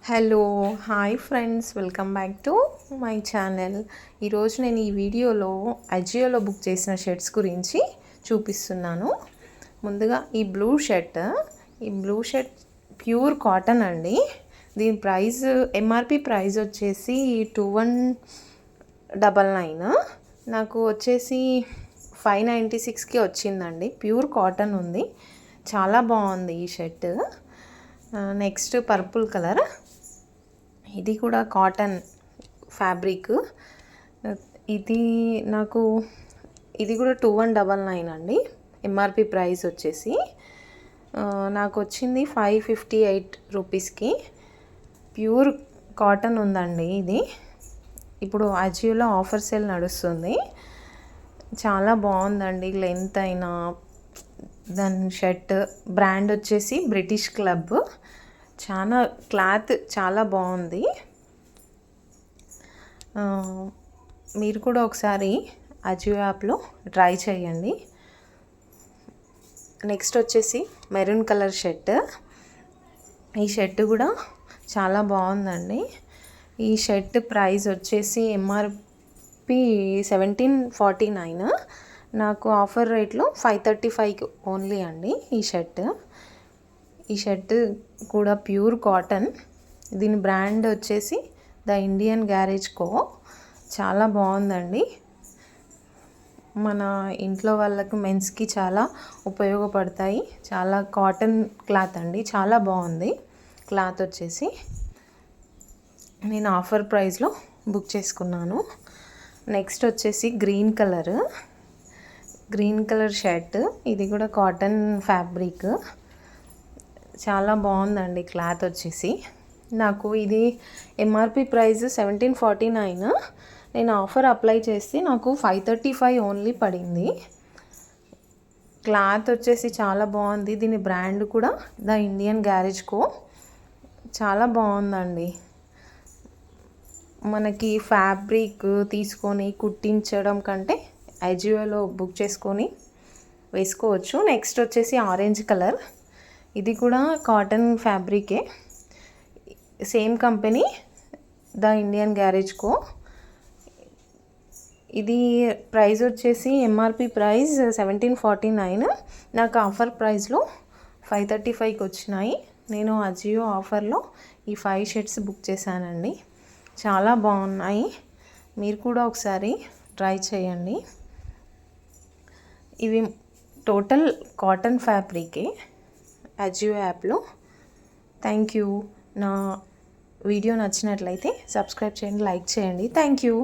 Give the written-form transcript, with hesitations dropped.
Hello hi friends, welcome back to my channel. ఈరోజు నేను ఈ వీడియోలో అజియోలో బుక్ చేసిన షర్ట్స్ గురించి చూపిస్తున్నాను. ముందుగా ఈ బ్లూ షర్ట్ ప్యూర్ కాటన్ అండి. దీని ప్రైస్ ఎంఆర్పి ప్రైస్ వచ్చేసి 2199. నాకు వచ్చేసి 596కి వచ్చిందండి. ప్యూర్ కాటన్ ఉంది, చాలా బాగుంది ఈ షర్ట్. నెక్స్ట్ పర్పుల్ కలర్, ఇది కూడా కాటన్ ఫ్యాబ్రిక్. ఇది కూడా 2199 అండి. ఎంఆర్పి ప్రైస్ వచ్చేసి నాకు వచ్చింది 558 రూపీస్కి. ప్యూర్ కాటన్ ఉందండి ఇది. ఇప్పుడు అజియోలో ఆఫర్ సేల్ నడుస్తుంది. చాలా బాగుందండి. లెంత్ అయినా దాని షర్ట్ బ్రాండ్ వచ్చేసి బ్రిటిష్ క్లబ్. చాలా క్లాత్ చాలా బాగుంది. మీరు కూడా ఒకసారి అజియో యాప్లో ట్రై చేయండి. నెక్స్ట్ వచ్చేసి మెరూన్ కలర్ షర్ట్. ఈ షర్ట్ కూడా చాలా బాగుందండి. ఈ షర్ట్ ప్రైస్ వచ్చేసి ఎంఆర్పి 1749. నాకు ఆఫర్ రేట్లో 535 ఓన్లీ అండి ఈ షర్ట్ కూడా ప్యూర్ కాటన్. దీని బ్రాండ్ వచ్చేసి ద ఇండియన్ గ్యారేజ్ కో. చాలా బాగుందండి. మన ఇంట్లో వాళ్ళకు మెన్స్కి చాలా ఉపయోగపడతాయి. చాలా కాటన్ క్లాత్ అండి, చాలా బాగుంది క్లాత్ వచ్చేసి. నేను ఆఫర్ ప్రైస్లో బుక్ చేసుకున్నాను. నెక్స్ట్ వచ్చేసి గ్రీన్ కలర్ షర్ట్. ఇది కూడా కాటన్ ఫ్యాబ్రిక్. చాలా బాగుందండి క్లాత్ వచ్చేసి. నాకు ఇది ఎంఆర్పి ప్రైస్ 1749. నేను ఆఫర్ అప్లై చేసి నాకు 535 ఓన్లీ పడింది. క్లాత్ వచ్చేసి చాలా బాగుంది. దీని బ్రాండ్ కూడా ద ఇండియన్ గ్యారేజ్ కో. చాలా బాగుందండి. మనకి ఫ్యాబ్రిక్ తీసుకొని కుట్టించడం కంటే అజియోలో బుక్ చేసుకొని వేసుకోవచ్చు. నెక్స్ట్ వచ్చేసి ఆరెంజ్ కలర్. ఇది కూడా కాటన్ ఫ్యాబ్రికే, same company the Indian garage co. ఇది ప్రైస్ వచ్చేసి ఎంఆర్పి ప్రైస్ 1749. నాకు ఆఫర్ ప్రైస్లో 535కి వచ్చినాయి. నేను అజియో ఆఫర్లో ఈ 5 షర్ట్స్ బుక్ చేశానండి. చాలా బాగున్నాయి. మీరు కూడా ఒకసారి ట్రై చేయండి. ఇవి టోటల్ కాటన్ ఫ్యాబ్రికే అజియో యాప్లో. Thank you. నా వీడియో నచ్చినట్లయితే సబ్స్క్రైబ్ చేయండి, లైక్ చేయండి. Thank you.